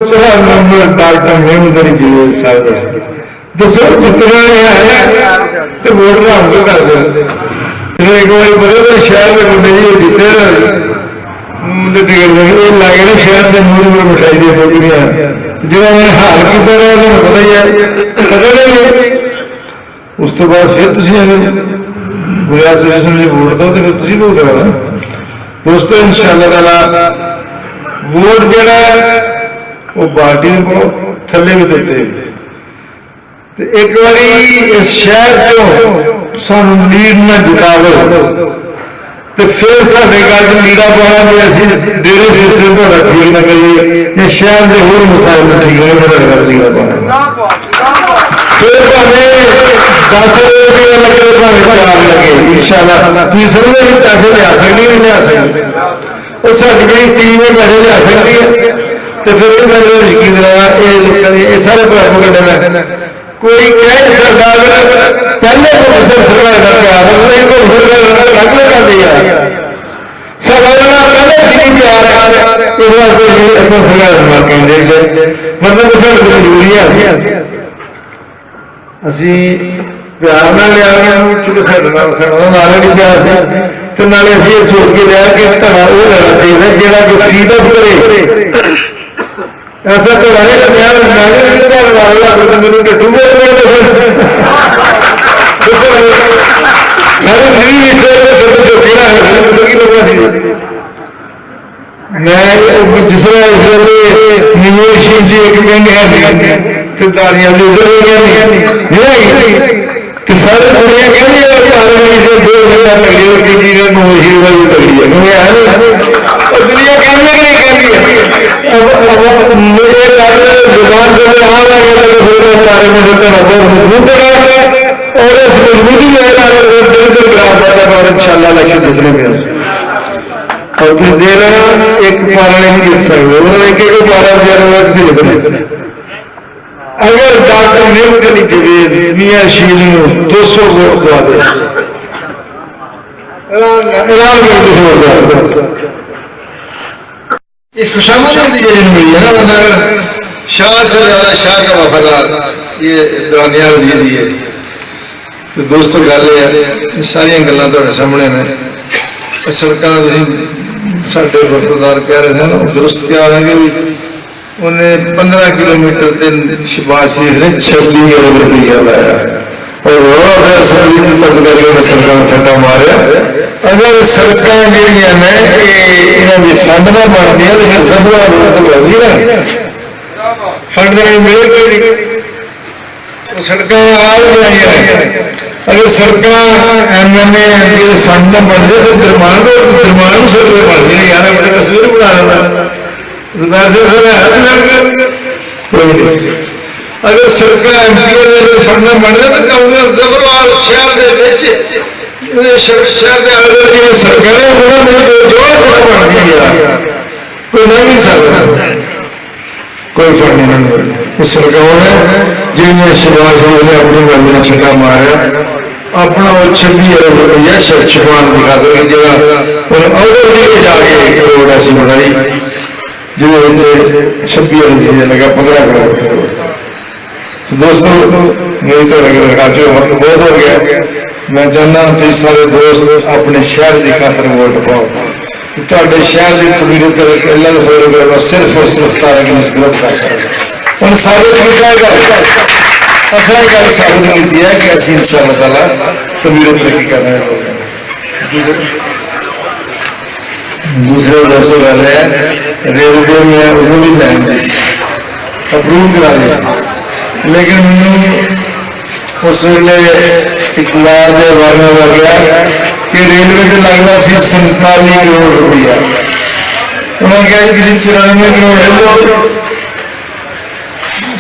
Doctor Mehmood Ali Javed साहब दसो जितना तो वोट हम कर दे एक बार पता शहर में मुंडे जी जीते टिकट लागे ना शहर के मूल में मिठाई दी टोकरियां जो मैंने हाल किया पता ही है पता नहीं उस तो बाद फिर वोट दो तो फिर वोट करो दोस्तों इंशाअल्लाह ताला वोट जरा वो पार्टी को थले भी देते एक बारी इस शहर चो सानू लीड में जितावे तो फिर साढ़े गल लीड़ा पाना भी असं डेरे सिस्टम तो ठीक ना करिए या शहर के होर मसाइल ठीक नहीं मेरा गल लीड़ा पाना फिर भावे 10 रुपये लगे भावे 4 लगे इंशाअल्लाह तीसरे में पैसे लिया सकती नहीं लिया सकती और साड़ी टीम में पैसे लिया सकती है तो फिर यकीन सारे प्रोपेगेंडा कोई कहे सरकार पहले तो सरकार का प्यार अगले कर दिया सरकार पहले ठीक प्यार इस वास्ते सरकार मतलब जरूरी है असी प्यार न लिया क्योंकि नाले नहीं प्यार से तो नाले असी ये सोच के लिया कि धड़ा वो लेना चाहिए जोड़ा कि फीडअप करे ऐसा तो रहेगा प्यार मेरे टूबे मैं जिसने निवेश जी एक किरदारियां कि सारे दुनिया कहती है दो घंटा तगड़ी और तीजी ने नोशी वाली तगड़ी है दुनिया कहने के लिए कहती है अब मुझे जुबान से आ लगे सारे में मजबूत है और इस मजबूती में बिल्कुल ग्राम और इंशाअल्लाह लक्ष्य जितने में और फिर दे रहा एक पारा नहीं जीत सकते उन्होंने एक पारा अगर डॉक्टर मेहमूद अली जवेद मियां शील 200 वोट दवा दे खुशामद की जरिए मिली है ना वरना शाह से ज्यादा शाह का वफादार ये दानियाल जी है तो दोस्तों गल है सारिया गल्लां तुहाडे सामने ने सड़कां साडे वफादार कह रहे हैं दुरुस्त कह रहे हैं भी उन्हें 15 किलोमीटर से शहबाज शरीफ ने 26 अरब रुपया लाया और छक्का मारिया अगर सड़क जड़िया ने इन्होंने फंड ना बनती तो फिर सफर बढ़ती ना फंड नहीं मिले सड़क अगर सड़क MLA MP फंड ना बन जाए तो दरमान सड़क बनती है यार अपनी तस्वीर बना लेना अगर सरकार MP फंड ना बन जाए तो जबरवाल शहर शहर के अगर सरकारें बन गई कोई नहीं सकता कोई फंड नहीं इस सरकार ने जिन्हें शहबाज ने अपनी गल ने छक्का मारा अपना 26 अरब रुपया छुपान दिखा देंगे जगह जाके रोड ऐसी बनाई जिन्हें 26 अरब लगा 15 करोड़ दोस्तों मेरी तो मतलब बहुत हो गया मैं चाहना तुम सारे दोस्त अपने शहर की खातर वोट पाओ तो शहर की कबीरत सिर्फ और सिर्फ तारे की मसगत कर सकते हम साबित असली गल साबित की है कि असं इंशाअल्लाह ताला कबीरत तरक्की कर रहे हैं दूसरे दोस्तों गल है रेलवे में उदो भी लैन दी अप्रूव करा दी लेकिन मैनू उस वे इकबाल के वाला हो गया कि रेलवे से लगता सी 47 करोड़ रुपया उन्होंने कहा किसी 94 करोड़ ले लो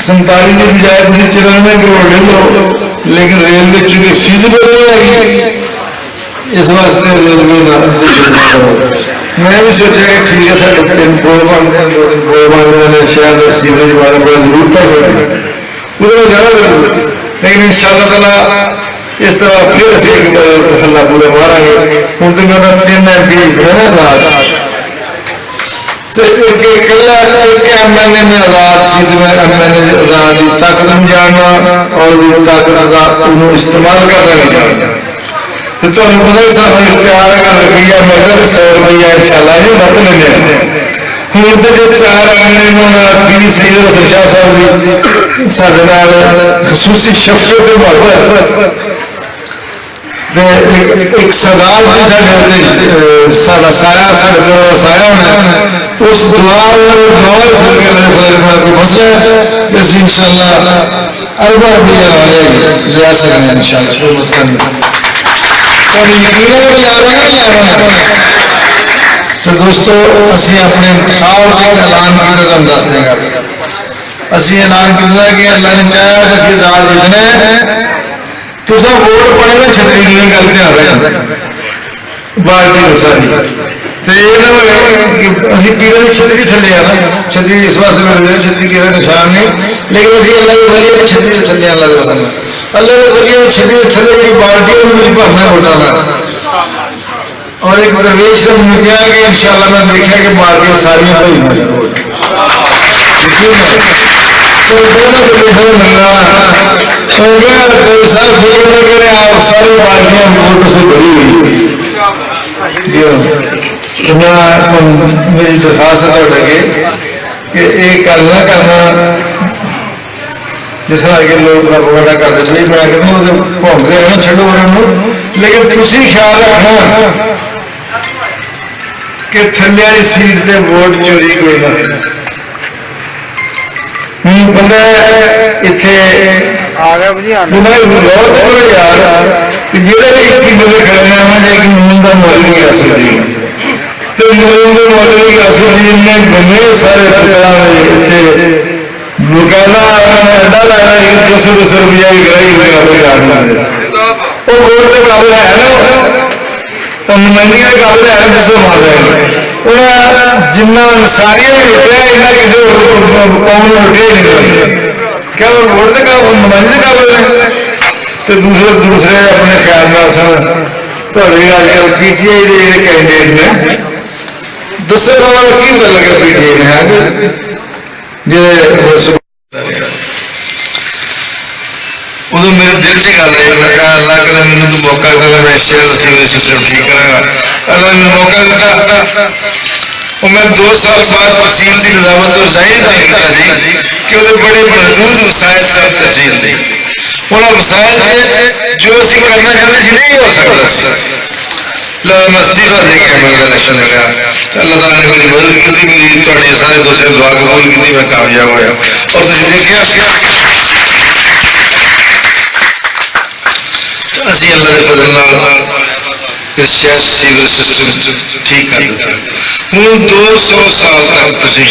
47 की बजाय 94 करोड़ ले लो लेकिन रेलवे चूंकि फीजिबल नहीं है इस वास्ते रेलवे मैं भी सोचा कि ठीक है साढ़े 3 पुल बनते हैं 2 दिन पुल बनते शहर के सीवरेज बारे बड़ा जरूरत है ज्यादा जरूरत है लेकिन इंशाअल्लाह ताला इस तरह फिर हल्ला पूरा मारा हूँ तो मेरा 3 MP है ना MNA में आजाद सी MNA आजाद की ताकत नहीं जानना और ताकत का इस्तेमाल करना नहीं जानना। तो तुम्हें पता ही सब इख्तियार का रुपया मिलता तो 100 रुपया इंशाल्लाह ही मत लेने हूँ तो जो 4 MNA पीरी सईद हसन शाह साहब की साढ़े नाल खसूसी शफकत और मोहब्बत एक सरदार जी साढ़ा साया साया होना उस दुआ सदके मसला है इंशाल्लाह अरबा रुपया लिया सकते इंशाल्लाह कोई मसला नहीं। तो दोस्तों असी अपने इंतखाब का ऐलान किया तो हम दस देंगे असी ऐलान किया कि अल्लाह ने चाहा तो असी आजाद जितने तुम वोट पड़ेगा छतरी की गल ध्यान रखना बाल्टी सारी तो ये ना असी पीर की छतरी थले आ ना छतरी इस वास्ते मिल छतरी किसी निशान नहीं लेकिन अभी अल्लाह के वली की छतरी थले अल्लाह के पसंद अल्लाह के वली की छतरी थले की बाल्टी भरना वोटा का और एक दरवेश ने मुझे कहा कि इंशाल्लाह मैं देखा कि बाल्टियां सारियां भरी सारी बाल्टियां वोटों से भरी हुई मेरी दरखास्त है लगे कि एक गल ना करना जिस तरह के लोग प्रोपेगेंडा करते थे मैं कहता भौंकते रहना छो उन्होंने लेकिन तुसी ख्याल रखना कि थल्ले वाली सीट से वोट चोरी कोई ना बंदा इतने यार जेह्ड़े भी 21 बंदे खड़े हैं एक मून का मौलवी असुद्दीन तो मून के मौलवी असुद्दीन ने बने सारे बकायदा अड्डा लाया 200 रुपया की ग्राही वो वोट के काबल है ना नुमाइंदगी के काबल है जिसको मार रहे हैं उन्हें जिन्ना सारिया भी लुटिया इन्ना किसी कौम ने लुटिया ही नहीं क्या वो वोट के काबल नुमाइंदगी के काबल है तो दूसरे अपने ख्याल में थोड़े अजकल PTI के कैंडिडेट ने दसो की गल कर PTI ने उदो मेरे दिल च गल आई मैं कहा अल्लाह करे मैंने तो मौका दिता मैं सिविल सिस्टम ठीक करांगा अल्लाह ने मौका दिता और मैं 2 साल बाद तहसील की निजामत और जाहिर नहीं किया जी कि वो बड़े महदूद वसाइल सिर्फ तहसील दी उन्होंने वसाइल जो असी करना चाहते थे नहीं हो सकता मैं इस्तीफा दे के मैं इलेक्शन लगा अल्लाह ताला ने मेरी मदद की मेरी थोड़ी सारे दोस्तों दुआ कबूल की मैं कामयाब होया और तुम देखिए तो असी अल्लाह के फजल नाल इस शहर सिविल सिस्टम ठीक कर दिता हूँ 200 साल तक तुसी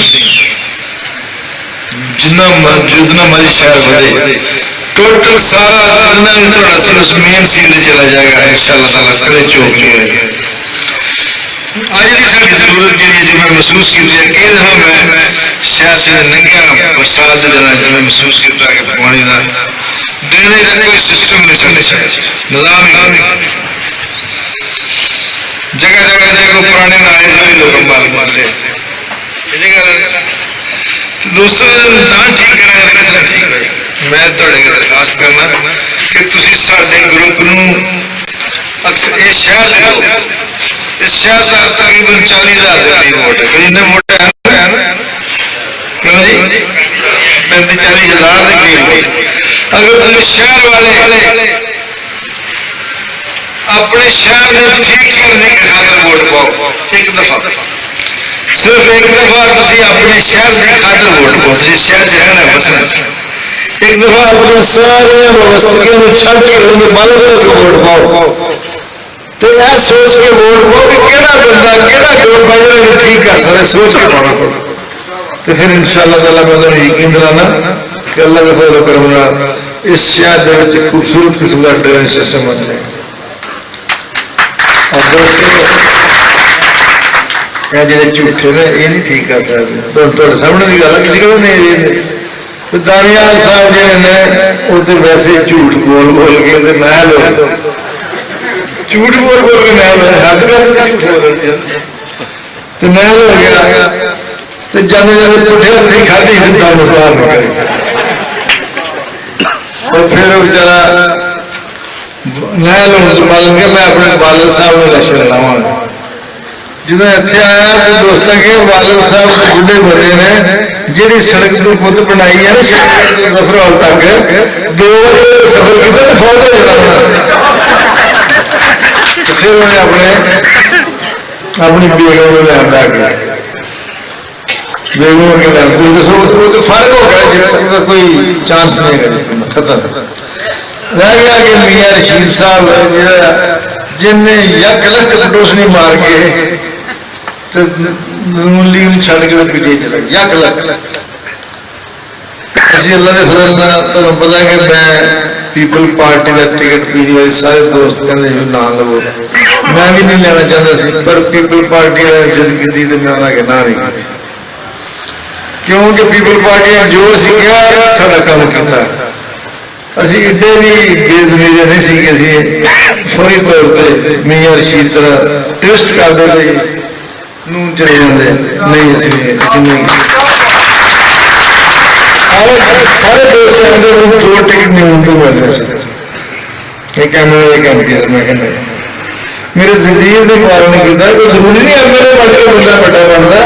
जितना मर्जी शहर बदे टोटल सारा जितना भी थोड़ा सिर्फ मेन सील चला जाएगा इंशाल्लाह ताला करे चौक जो है आज की सारी जरूरत जी जो मैं महसूस की है कि मैं शहर से नंगा बरसात से जना जो मैं महसूस किया कि पानी का देने का कोई सिस्टम नहीं समझ निजाम नहीं जगह जगह जगह पुराने नारे से भी लोग मालूम मानते तो दोस्तों निजाम ठीक करेगा तो किस ठीक होगा मैं थोड़े दरखास्त करना कि तुसी साडे ग्रुप नूं अक्सर ये शहर दे दो इस शहर का तकरीबन 40,000 के करीब वोट है इन्ने वोट है ना क्यों जी 35-40,000 के करीब वोट अगर तुम शहर वाले अपने शहर में ठीक करने के खातिर वोट पाओ एक दफा सिर्फ एक दफा तुसी अपने शहर की खातिर वोट पाओ जिस शहर च रहना है बसना एक दफा अपने सारे व्यवस्थियों में छड़ के उन्हें बंद करके वोट पाओ तो यह सोच के वोट पाओ कि केड़ा बंदा केड़ा ग्रुप है ठीक कर सकता सोच के पाना पड़ेगा तो फिर इंशाअल्लाह ताला मैं तुम्हें यकीन दिलाना कि अल्लाह के फजल करम नाल इस शहर दे विच खूबसूरत किस्म का ड्रेनेज सिस्टम बन जाए और दोस्तों ये जो झूठे ने ये नहीं ठीक कर सकते तो सामने की गल किसी को नहीं तो दानियाल साहब जो ने वो वैसे झूठ बोल बोल के महल हो झूठ बोल बोल के महल हो हद कर तो महल हो गया ਤੇ ਜਾਂਦੇ ਜਾਂਦੇ ਪੁੱਠੇ ਹੱਥੀਂ ਖਾਧੀ ਜਿੱਦਾਂ ਮੁਸਕਾਨ ਨਿਕਲੀ। और फिर बेचारा नया लोग बल के मैं अपने वालिद साहब में इलेक्शन लावांगा। जो इतने आया तो दोस्तों के वालिद साहब तो बुढ़े बड़े ने जी सड़क तो खुद बनाई है ना सफर हाल तक 2 बजे सफर किया तो फौत हो जाता। फिर उन्हें अपनी बेगम को लिया गया बेगम के नाम दसो तो फर्क हो गया जित सकता कोई चांस नहीं है खत्म रह गया कि मियां रशीद साहब जिन्हें 1 लाख पटोसनी मार के लीम छड़ के पीछे चला 1 लाख असि अल्लाह के फजल नाल तुहानू पता कि मैं पीपल पार्टी का टिकट पीने वाले सारे दोस्त कहते ना लवो मैं भी नहीं लेना चाहता पर पीपल पार्टी ने जिद की तो मैं उन्होंने ना नहीं की क्योंकि पीपल पार्टी ने जो सीखा साडा काम किया असी एडे भी बेजमीरे नहीं सी कि असी फौरी तौर पर मियां रशीद तरह ट्विस्ट कर देते नून चले जाते नहीं असी नहीं सारे दोस्त आते 2 टिकट नून को मिलने से एक MLA एक MP मैं कहना मेरे जमीर ने कारण नहीं किया कोई जरूरी नहीं MLA बन के बंदा बड़ा बनता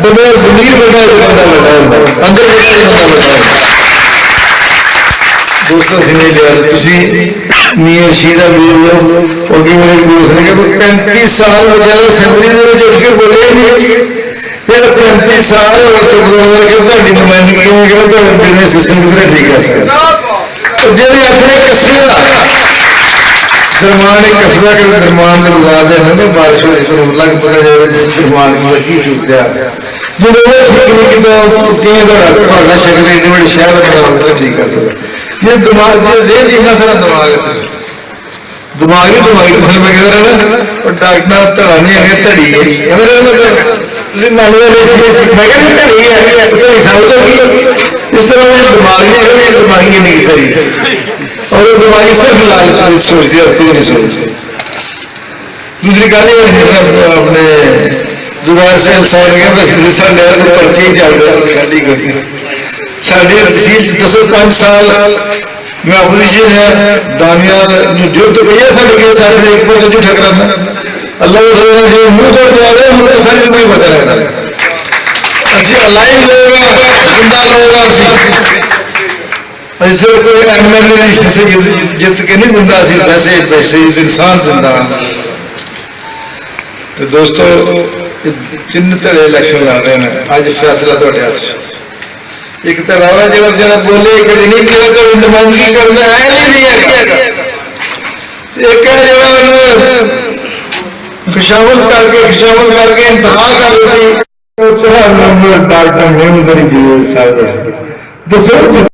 बंदा जमीर बंदा बंदा बड़ा होता अंदर बंदा बड़ा दोस्तों से नहीं लिया मियां रशीद और मेरे एक दोस्त ने कहा 35 साल बेचारा असेंबली जुड़ के बोले नहीं 35 साल नुमाइंदगी बिजनेस सिस्टम किसने ठीक कर सकता जब अपने कस्बे दरमान एक कस्बा के दरमान में बुला देना तो बारिश हो लग पता जाए दरमान की की सूरत जो शक्ल एडे बड़े शहर का ठीक कर सकता ये दिमाग जितना सारा दिमाग दिमाग ही दिमागी फसल में कहते रहे और डॉक्टर धड़ा नहीं है धड़ी है इस तरह दिमाग दिमागी नहीं करी और दिमागी सिर्फ लालच सोचे और नहीं सोचे दूसरी गल अपने जुबैर सिंह साहब ने पर्ची चल रही साढ़े तहसील 205 साल मैं अपोजिशन है दानियाल जो तो भैया साढ़े सारे से एक पर जो ठकराना अल्लाह के मुंह तोड़ दिया गया मुझे सारी जिंदगी पता रहना अच्छी अलाइन लोग जिंदा लोग ऐसे कोई MLA से जित के नहीं जिंदा सी वैसे वैसे इंसान जिंदा तो दोस्तों 3 धड़े इलेक्शन लड़ रहे हैं अज फैसला थोड़े हाथ एक धड़ा जो बेचारा बोले एक नहीं किया तो नुमाइंदगी करना है नहीं है एक है जो खुशामद करके इंतहा कर दी डॉक्टर मेमदरी जी साहब